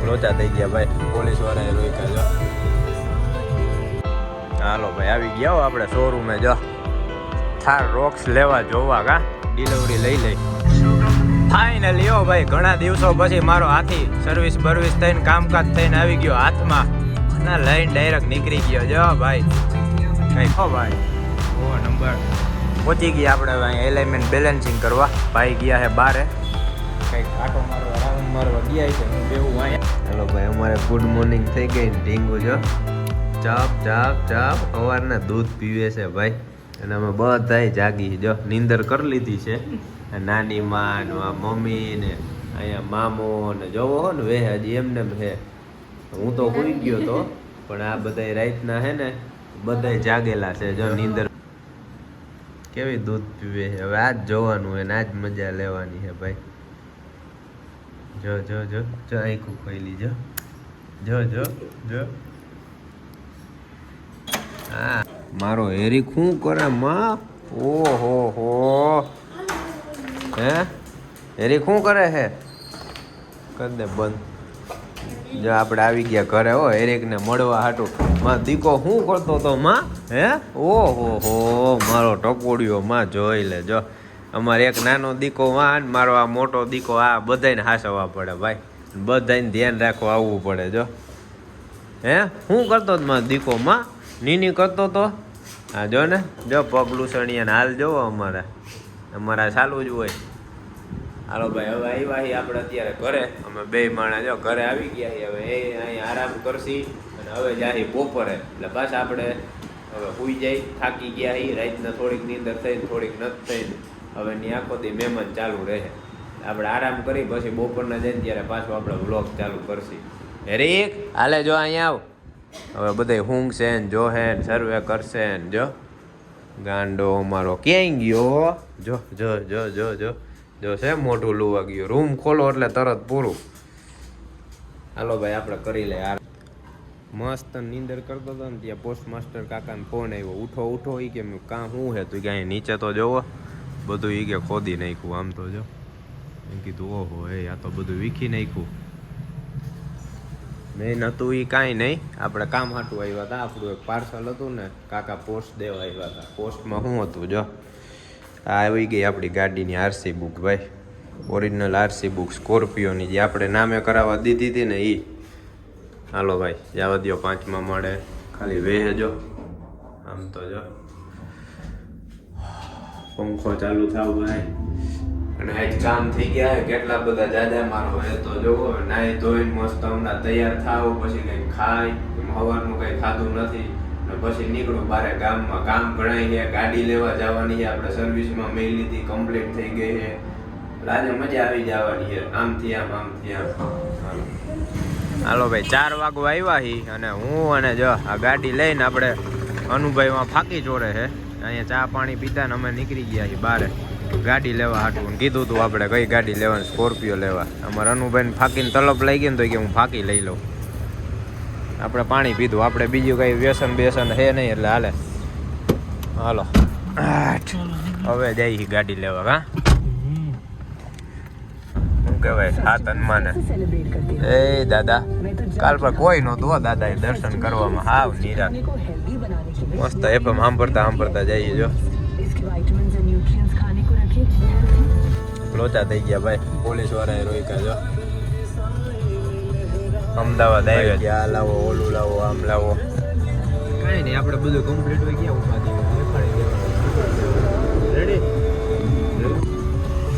લોચા થઈ ગયા ભાઈ, પોલીસ વાળાએ રોક્યા જો. હાલો ભાઈ આવી ગયા હો આપણે શોરૂમે જો. થાર રોક્સ લેવા જોવા કા ડિલિવરી લઈ લઈ. ફાઇનલી હો ભાઈ, ઘણા દિવસો પછી મારો હાથી સર્વિસ બર્વિસ થઈને કામકાજ થઈને આવી ગયો હાથમાં ના લઈને ડાયરેક્ટ નીકળી ગયો જો ભાઈ. કઈ હો ભાઈ ઓ નંબર પહોંચી ગયા આપણે અહીં એલાઇનમેન્ટ બેલેન્સિંગ કરવા. ભાઈ ગયા છે બારે કંઈક આટો મારવા રાઉન્ડ મારવા ગયા છે. હું બેવું અહીંયા. હેલો ભાઈ અમારે ગુડ મોર્નિંગ થઈ ગઈ ને ઢીંગું જો ચાપ ચાપ ચાપ સવારના દૂધ પીવે છે ભાઈ. અને અમે બધાય જાગી જો નીંદર કરી લીધી છે. નાની માં મમ્મી ને અહીંયા મામો ને જોવો હો ને વે હજી એમને છે. હું તો સુઈ ગયો તો પણ આ બધા રાતના હે ને બધા જાગેલા છે જો નીંદર. કેવી દૂધ પીવે છે હવે આજ જોવાનું હોય ને આજ મજા લેવાની છે ભાઈ. જો જો જો જો આંખું ખોલી જો જો જો જો. હા મારો હેરી શું કરે માં? ઓહો હો હે હેરી શું કરે છે? કર દે બંધ. જો આપણે આવી ગયા ઘરે હો હેરીકને મળવા હાટું. માં દીકો શું કરતો તો માં? હે ઓહો હો મારો ટકોડિયો માં જોઈ લે જો. અમારે એક નાનો દીકો માં મારો આ મોટો દીકો આ બધાને હાસવા પડે ભાઈ. બધાને ધ્યાન રાખવા આવવું પડે જો. હે શું કરતો તો માં દીકો માં? નીની કરતો તો હા જો ને જો પગ લૂસણીયા હાલ જોવો અમારા ચાલુ જ હોય. હાલો ભાઈ હવે આવ્યા આપણે અત્યારે ઘરે. અમે બે માણસ જો ઘરે આવી ગયા છીએ. હવે એ અહીં આરામ કરશી અને હવે જાય બપોરે એટલે પાછા આપણે હવે સુઈ જાય. થાકી ગયા છીએ રાતના થોડીક નીંદર થઈને થોડીક નથી થઈને હવે ની આખો દી મહેમાન ચાલુ રહે. આપણે આરામ કરી પછી બપોરના જઈને ત્યારે પાછું આપણે વ્લોગ ચાલુ કરશી. હેરીક હાલે જો અહીંયા આવ. હવે બધા ઊંઘશે ને જોહે ને સર્વે કરશે ને જો. ગાંડો અમારો ક્યાંય ગયો જો જો જો જો જો જો છે મોઢું લુવા ગયું. રૂમ ખોલો એટલે તરત પૂરું. હાલો ભાઈ આપણે કરી લે યાર. મસ્ત નીંદર કરતો હતો ને ત્યાં પોસ્ટ માસ્ટર કાકાને ફોન આવ્યો. ઉઠો ઉઠો એ કે કાં શું છે તું ક્યાંય નીચે તો જોવો બધું એ કે ખોદી નાખ્યું આમ તો જો. એમ કીધું ઓહો હે આ તો બધું વીખી નાખ્યું. મેં નહોતું એ કાંઈ નહીં આપણે કામ હાટું આવ્યા હતા. આપણું એક પાર્સલ હતું ને કાકા પોસ્ટ દેવા આવ્યા હતા. પોસ્ટમાં શું હતું જો આ આવી ગઈ આપણી ગાડીની આરસી બુક ભાઈ. ઓરિજિનલ આરસી બુક સ્કોર્પિયોની જે આપણે નામે કરાવવા દીધી હતી ને એ. હાલો ભાઈ જવા દો 5મા મળે ખાલી વેહજો આમ તો જો. પંખો ચાલુ થાવ ભાઈ. અને આજ કામ થઈ ગયા છે કેટલા બધા જાજા મારો હે તો જોવો. નાઈ ધોઈને મસ્ત હમણાં તૈયાર થાવ પછી કંઈક ખાય. સવારનું કંઈ ખાધું નથી ને પછી નીકળું બારે ગામમાં. કામ ઘણાય છે ગાડી લેવા જવાની છે આપણે. સર્વિસમાં મેં લીધી કમ્પ્લીટ થઈ ગઈ છે. આજે મજા આવી જવાની છે આમથી આમ આમથી આમ. હાલો ભાઈ 4 વાગવા આવ્યા હી અને હું અને જો આ ગાડી લઈને આપણે અનુભાઈમાં ફાંકી ચોરે છે. અહીંયા ચા પાણી પીતા ને અમે નીકળી ગયા છીએ બારે ગાડી લેવા હાટું. કીધું તું આપણે કઈ ગાડી લેવાની? સ્કોર્પિયો લેવા. અમારા અનુભાઈને ફાંકીને તલબ લઈ ગઈ ને તો કે હું ફાંકી લઈ લઉં. આપણે પાણી પીધું. આપણે બીજું કઈ વ્યસન બેસન હે નહીં એટલે હાલે. હાલો હવે જઈ ગાડી લેવા. હા શું કહેવાય સાત હનુમાને એ દાદા કાલ પર કોઈ નહોતું હો દાદા એ દર્શન કરવામાં. હાવ નિરાશ મસ્ત એફએમ સાંભળતા જઈએ જો. લોચા થઈ ગયા ભાઈ, પોલીસ વાળાએ રોક્યા જો. અમદાવાદ આવ્યા ત્યાં આ લાવો ઓલું લાવો આમ લાવો. કાંઈ નહીં આપણે બધું કમ્પ્લીટ હોય ગયા ઉપાધી રેડી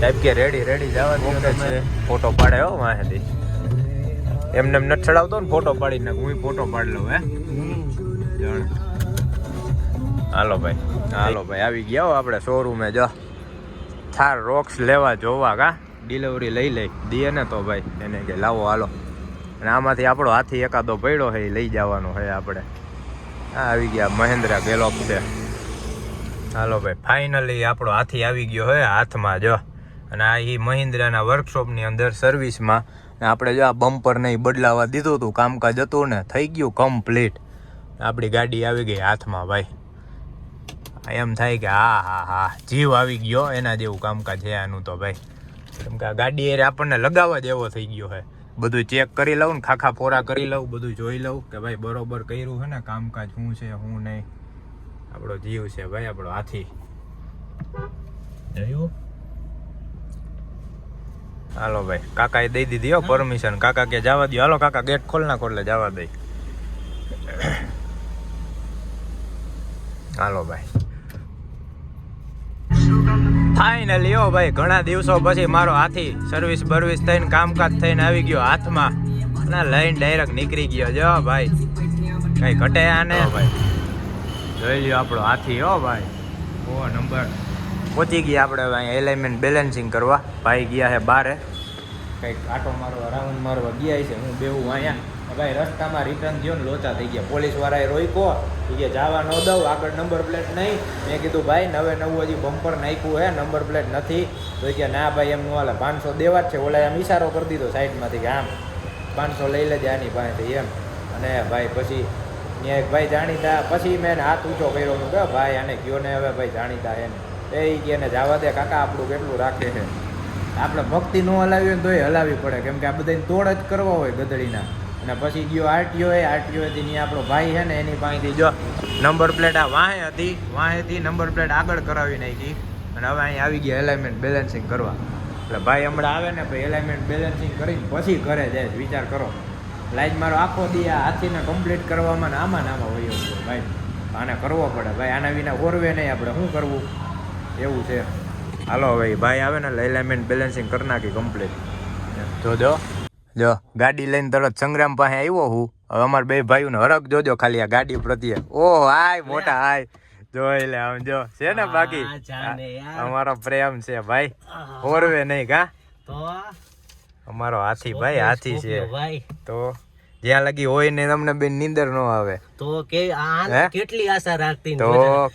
સાહેબ કે રેડી જવાનું છે. ફોટો પાડે હો વાંહેથી એમને એમ નથી ચડાવતો ને ફોટો પાડી નાખ. હું ફોટો પાડી લઉં હે જણ. હાલો ભાઈ આવી ગયા હો આપણે શોરૂમે જો. થાર રોક્સ લેવા જોવા કા ડિલિવરી લઈ દઈએ ને તો ભાઈ એને કે લાવો હાલો. અને આમાંથી આપણો હાથી એકાદો પડ્યો છે એ લઈ જવાનો છે આપણે. આવી ગયા મહેન્દ્રા ગેલોક્સે. હાલો ભાઈ ફાઇનલી આપણો હાથી આવી ગયો છે હાથમાં જો. અને આ એ મહિન્દ્રાના વર્કશોપની અંદર સર્વિસમાં આપણે જો આ બમ્પર ને બદલાવા દીધું હતું. કામકાજ હતું ને થઈ ગયું કમ્પ્લીટ. આપણી ગાડી આવી ગઈ હાથમાં ભાઈ. એમ થાય કે હા જીવ આવી ગયો એના જેવું કામકાજ છે આનું તો ભાઈ. કેમ કે આ ગાડી એ આપણને લગાવવા જેવો થઈ ગયો છે. બધું ચેક કરી લઉં ને ખાખા ફોરા કરી લઉં, બધું જોઈ લઉં કે ભાઈ બરોબર કર્યું છે ને કામકાજ, શું છે શું નહીં. આપણો જીવ છે ભાઈ, આપણો હાથી. જોયું? હાલો ભાઈ, કાકાએ દઈ દીધી હો પરમિશન. કાકા કે જવા દો, હાલો કાકા ગેટ ખોલ નાખો એટલે જવા દઈ. હાલો ભાઈ, ફાઇનલી હો ભાઈ, ઘણા દિવસો પછી મારો હાથી સર્વિસ બર્વિસ થઈને કામકાજ થઈને આવી ગયો હાથમાં, ના લઈને ડાયરેક્ટ નીકળી ગયો. જો ભાઈ કઈ ઘટે આને ભાઈ. જોઈ લ્યો આપણો હાથી હો ભાઈ, ઓ નંબર. પહોંચી ગયા આપણે હવે અહીંયા એલાઇનમેન્ટ બેલેન્સિંગ કરવા. ભાઈ ગયા છે બારે કંઈક આટો મારવા, રાઉન્ડ મારવા ગયા છે. હું બેવું અહીંયા ભાઈ. રસ્તામાં રિટર્ન થયો ને લોચા થઈ ગયા. પોલીસવાળાએ રોક્યો કે જવા ન દઉં, આગળ નંબર પ્લેટ નહીં. મેં કીધું ભાઈ નવે નવું હજી બમ્પર નાખ્યું હે, નંબર પ્લેટ નથી. તો કે ના ભાઈ એમ ન હાલે, 500 દેવા જ છે. ઓલા એમ ઈશારો કરી દીધો સાઈડમાંથી કે આમ 500 લઈ લેજે આની પાસેથી એમ. અને ભાઈ પછી ત્યાં એક ભાઈ જાણીતા, પછી મેં હાથ ઊંચો કર્યો કે ભાઈ આને કયો ને હવે ભાઈ જાણીતા હે ને એ કે એને જવા દે કાકા, આપણું કેટલું રાખે છે. આપણે ભક્તિ ન હલાવી હોય તો એ હલાવવી પડે, કેમ કે આ બધાને તોડ જ કરવા હોય ગધડીના. અને પછી ગયો આરટીઓથી ત્યાં આપણો ભાઈ છે ને એની પાસેથી જો નંબર પ્લેટ આ વાહેથી નંબર પ્લેટ આગળ કરાવી નાખી. અને હવે અહીં આવી ગયા એલાઇનમેન્ટ બેલેન્સિંગ કરવા. એટલે ભાઈ હમણાં આવે ને ભાઈ એલાઇનમેન્ટ બેલેન્સિંગ કરીને પછી ઘરે જાય. વિચાર કરો, લાઈન મારો આખો દી આ હાથીને કમ્પ્લીટ કરવામાં ને આમાં હોય ભાઈ. આને કરવો પડે ભાઈ, આના વિના ઓરવે નહીં આપણે, શું કરવું એવું છે. હાલો ભાઈ, ભાઈ આવે ને એલાઇનમેન્ટ બેલેન્સિંગ કરી નાખી કમ્પ્લીટ. જો ગાડી લઈને તરત સંગ્રામ પાસે આવ્યો હું. હવે અમારા બે ભાઈઓને હરખ જોજો ખાલી આ ગાડી પ્રત્યે. ઓહ હાય મોટા હાય, જોઈ લે આમ જો છે ને. બાકી અમારો પ્રેમ છે ભાઈ, ઓરવે નહીં કા. અમારો હાથી ભાઈ, હાથી છે તો જ્યાં લગી હોય ને તમને બેન નીંદર ન આવે તો કે કેટલી આશા રાખતી તો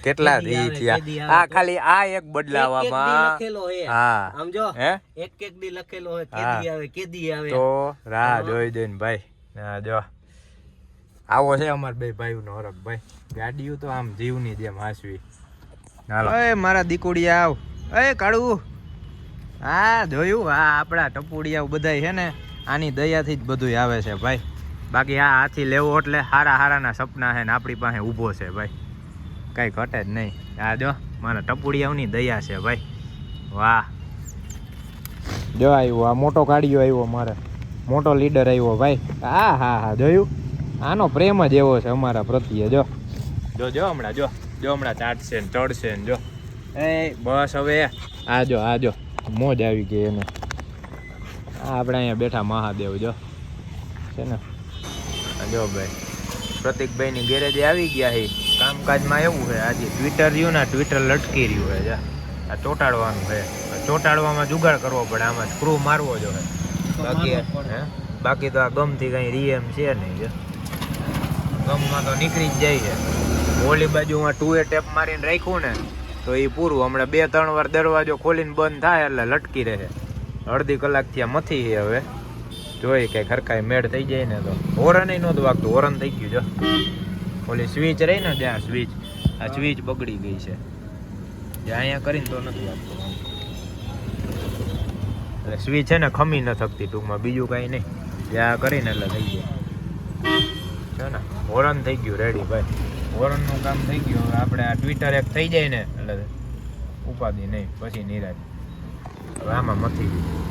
કેટલા દી થયા. આ ખાલી આ એક બદલાવામાં લખેલો હે. હા સમજો હે, એક દી લખેલો હે, કેદી આવે કેદી આવે. તો રાહ જોઈ જોઈને ભાઈ. હા જો આવો છે અમાર બે ભાઈઓનો હરખ ભાઈ. ગાડીઓ તો આમ જીવની જેમ હાસવી. હાલો એ મારા દીકુડિયા આવ, એ કાળું. હા જોયું, આ આપણા ટપુડિયા બધા છે ને આની દયાથી જ બધું આવે છે ભાઈ. બાકી આ હાથી લેવો એટલે હારાના સપના છે ને આપણી પાસે ઊભો છે ભાઈ, કઈ ઘટે જ નહીં. આ જો મારા ટપુડિયાઓની દયા છે ભાઈ. વાહ જો આવ્યો આ મોટો કાઢ્યો આવ્યો, મારે મોટો લીડર આવ્યો ભાઈ. હા જોયું, આનો પ્રેમ જ એવો છે અમારા પ્રત્યે. જો હમણાં જો હમણાં ચાટશે ને ચડશે ને જો. એ બસ હવે આ જો મોજ આવી ગઈ એને. આપણે અહીંયા બેઠા મહાદેવ જો છે ને. જો ભાઈ પ્રતિકભાઈની ગેરેજે આવી ગયા છે. કામકાજમાં એવું છે આજે ટ્વિટર રહ્યું ને, ટ્વિટર લટકી રહ્યું છે. જા આ ચોંટાડવાનું છે, ચોંટાડવામાં જુગાડ કરવો પડે, આમાં સ્ક્રૂ મારવો જોઈએ. બાકી તો આ ગમથી કંઈ રીએમ છે નહીં. જો ગમમાં તો નીકળી જ જાય છે. ઓલી બાજુમાં 2A ટેપ મારીને રાખ્યું ને તો એ પૂરું. હમણાં 2-3 વાર દરવાજો ખોલીને બંધ થાય એટલે લટકી રહે. અડધી કલાકથી આ મથી છે. હવે જોઈ કે ખરકાઈ મેળ થઈ જાય ને તો. હોરન નહોતું વાગતું, હોરન થઈ ગયું. જો ઓલી સ્વિચ રહી ને જ્યાં સ્વિચ, આ સ્વિચ બગડી ગઈ છે. જ્યાં અહીંયા કરીને તો નથી વાગતું. એટલે સ્વિચ છે ને ખમી ન થકતી ટૂંકમાં, બીજું કાંઈ નહીં. જ્યાં કરીને એટલે થઈ જાય છે ને. હોરન થઈ ગયું રેડી ભાઈ, હોરનનું કામ થઈ ગયું. હવે આપણે આ ટ્વિટર એક થઈ જાય ને એટલે ઉપાધિ નહીં, પછી નિરાશ. હવે આમાં મથી ગયું.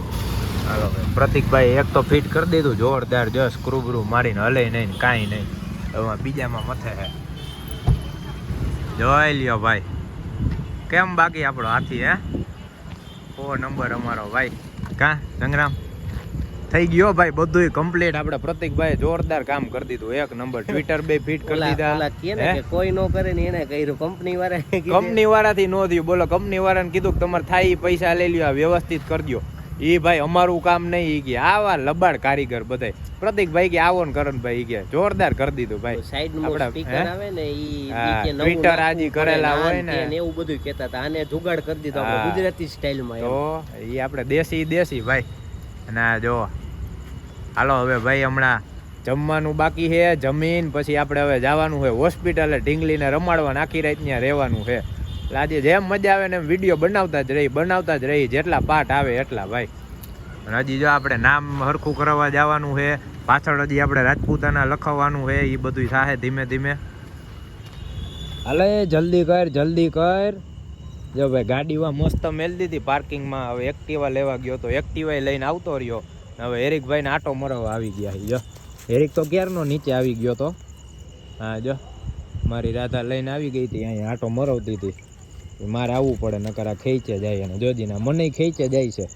હાલો ભાઈ, પ્રતિકભાઈ એક તો ફિટ કરી દીધું જોરદાર. જો સ્ક્રૂ બ્રૂ મારીને હલે નહીં, કાંઈ નહીં. હવે બીજામાં મથે હે. જોઈ લ્યો ભાઈ કેમ બાકી આપણો હાથી હે. 4 નંબર અમારો ભાઈ. કા સંગ્રામ થઈ ગયો ભાઈ, બધું કમ્પ્લીટ. આપણે પ્રતિકભાઈ જોરદાર કામ કરી દીધું, 1 નંબર. ટ્વિટર બે ફિટ કરી દીધા. કોઈ નો કરે ને એને કર્યું કંપની વાળાથી નો થયું. બોલો કંપની વાળાને કીધું કે તમારે થાય પૈસા લઈ લ્યો, વ્યવસ્થિત કરજો. એ ભાઈ અમારું કામ નહીં કે આવા લબાડ કારીગર બધાય. પ્રતિકભાઈ કે આવો ને કરણભાઈ કે જોરદાર કરી દીધું ભાઈ. સાઈડમાં સ્પીકર આવે ને ઈ ટ્વિટર આજી કરેલા હોય ને એવું બધું કહેતા હતા. આને જુગાડ કરી દીધો આપણે ગુજરાતી સ્ટાઈલમાં. તો ઈ આપણે દેશી ભાઈ. અને જો હાલો હવે ભાઈ હમણાં જમવાનું બાકી છે. જમીન પછી આપણે હવે જવાનું છે હોસ્પિટલે. ઢીંગલીને રમાડવા આખી રાત ત્યાં રહેવાનું છે. આજે જેમ મજા આવે ને એમ વિડીયો બનાવતા જ રહી. જેટલા પાર્ટ આવે એટલા ભાઈ. અને હજી જો આપણે નામ હરખું કરવા જવાનું છે, પાછળ હજી આપણે રાજપૂતાના લખાવવાનું છે, એ બધું થાય ધીમે ધીમે. હાલે જલ્દી કર. જો ભાઈ ગાડીમાં મસ્ત મેલ દીધી પાર્કિંગમાં. હવે એક્ટિવા લેવા ગયો તો એક્ટિવા લઈને આવતો રહ્યો. હવે હેરિકભાઈને આટો મરવા આવી ગયા. જો હેરિક તો ક્યારનો નીચે આવી ગયો તો. હા જો મારી રાધા લઈને આવી ગઈ હતી, અહીંયા આટો મરવતી હતી. મારે આવવું પડે નકર આ ખેંચે જાય. અને જોજીના મને ખેંચે જાય છે.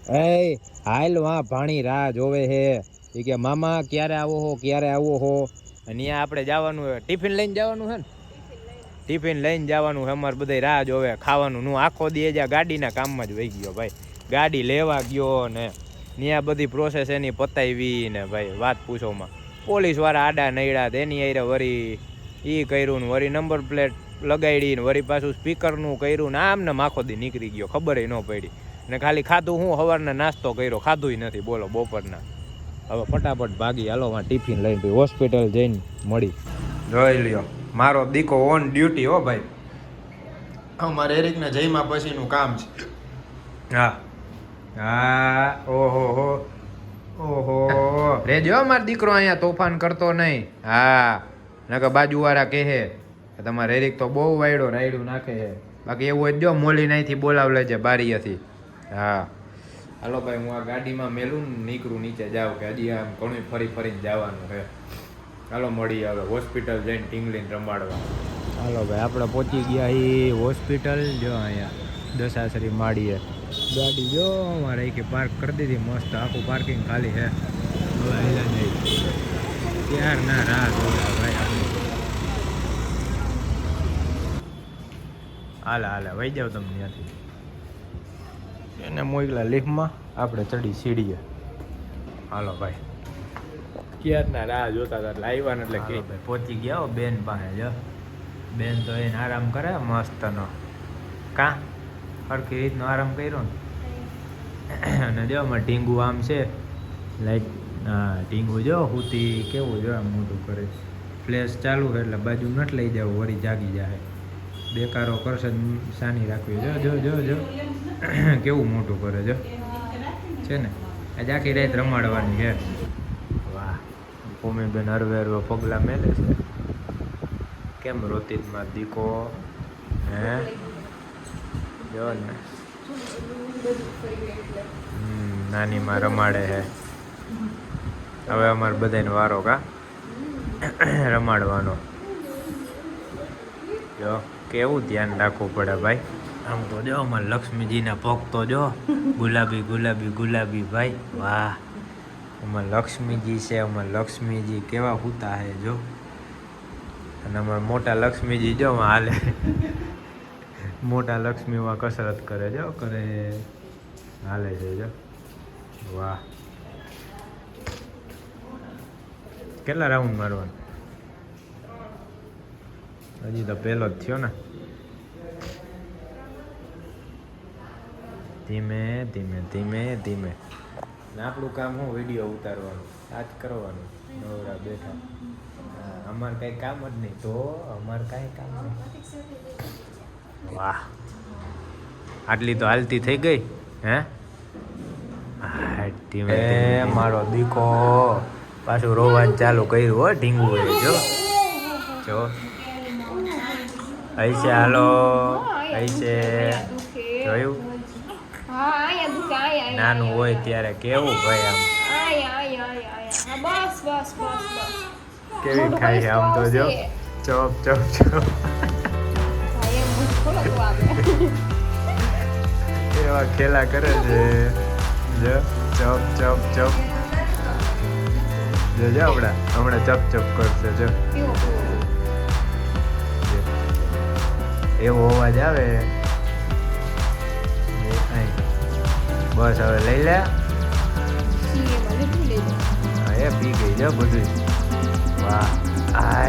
એ હાલ વાં ભાણી રાહ જોવે હે. એ કે મામા ક્યારે આવો હો. અને અહીંયા આપણે જવાનું છે, ટિફિન લઈને જવાનું છે ને. ટિફિન લઈને જવાનું છે, અમારે બધા રાહ જોવે ખાવાનું. હું આખો દી જ્યાં ગાડીના કામમાં જ વહી ગયો ભાઈ. ગાડી લેવા ગયો ને ત્યાં બધી પ્રોસેસ એની પતાવી ને ભાઈ વાત પૂછોમાં. પોલીસવાળા આડા નૈડા એની આરે વરી એ કર્યું ને વરી નંબર પ્લેટ લગાડી ને વરી પાછું સ્પીકરનું કર્યું ને આમ ને આખો દી નીકળી ગયો, ખબર ન પડી. ને ખાલી ખાધું હું સવારના નાસ્તો કર્યો, ખાધું નથી બોલો બપોરના. હવે ફટાફટ ભાગી હાલો ટિફિન લઈને ભાઈ હોસ્પિટલ જઈને મળી. જોઈ લ્યો મારો દીકો ઓન ડ્યુટી હો ભાઈ. અમારે એરિકને જઈમાં પછીનું કામ છે. હા ઓહો રેજો મારો દીકરો અહીંયા તોફાન કરતો નહીં. હા નકર બાજુવાળા કહે તમારે એરિક તો બહુ વાયડો રાયડું નાખે છે. બાકી એવું જ જો મોલી નાઈથી બોલાવ લેજે બારીએથી. હા હાલો ભાઈ હું આ ગાડીમાં મેલું નીકળું નીચે જાઉં કે હજી આમ ઘણું ફરીને જવાનું છે. હાલો મળી હવે હોસ્પિટલ જઈને ટીંગલીને રમાડવા. હાલો ભાઈ આપણે પહોંચી ગયા એ હોસ્પિટલ. જો અહીંયા દશાશ્રી માળીએ ગાડી જો અમારે કે પાર્ક કરી દીધી મસ્ત. આખું પાર્કિંગ ખાલી છે. ક્યાર ના રાહ જોયા ભાઈ આપણે. હાલે વહી જાવ તમે ત્યાંથી. એને મોકલા લિફ્ટમાં, આપણે ચડી સીડીએ. હાલો ભાઈ ક્યારના રાહ જોતા હતા એટલે આવ્યા ને એટલે કે ભાઈ પહોંચી ગયા હો બેન પાસે. જો બેન તો એને આરામ કરે મસ્તનો. કાં સરખી રીતનો આરામ કર્યો ને. અને જો અમારે ઢીંગુ આમ છે લાઈટ. હા ઢીંગુ જો હુતી કેવું જો આમ મોટું કરે. ફ્લેશ ચાલુ છે એટલે બાજુ નથી લઈ જવું, વળી જાગી જાય. બેકારો કરશે સાની રાખવી. જો કેવું મોટું કરે જો છે ને. આજે આખી રાત રમાડવાની છે. વાહ ભૂમિબેન હરવે પગલા મેલે છે. કેમ રોતિતમાં દીકો હે જો ને. નાનીમાં રમાડે છે. હવે અમારે બધાને વારો કા રમાડવાનો. જો કેવું ધ્યાન રાખવું પડે ભાઈ. આમ તો જો અમારે લક્ષ્મીજીના પગ તો જો ગુલાબી ભાઈ. વાહ અમારે લક્ષ્મીજી છે. અમારે લક્ષ્મીજી કેવા હુતા છે જો. અને અમારા મોટા લક્ષ્મીજી જો હાલે. મોટા લક્ષ્મીમાં કસરત કરે હાલે છે જો. વાહ કેટલા રાઉન્ડ મારવાનું? હજી તો પહેલો જ થયો ને. ધીમે ને આપણું કામ હું વિડીયો ઉતારવાનું આજ કરવાનું. નવરા બેઠા અમારે કઈ કામ જ નહીં તો અમારે કઈ કામ નહીં. વાહ આટલી તો હાલતી થઈ ગઈ હે. ધીમે મારો દીકો પાછું રોવાનું ચાલુ કર્યું હો. ઢીંગું હોય જો ऐसे હાલો ऐसे જોયું. નાનું હોય ત્યારે કેવું ભાઈ આમ કેવી ખાય છે આમ તો જો ચોપ એવા ખેલા કરે છે જો ચોપ જો હમણાં ચપ કરશે જો. એવો અવાજ આવે બસ હવે લઈ લે. એ પી ગઈ જો બધું. વાહ આ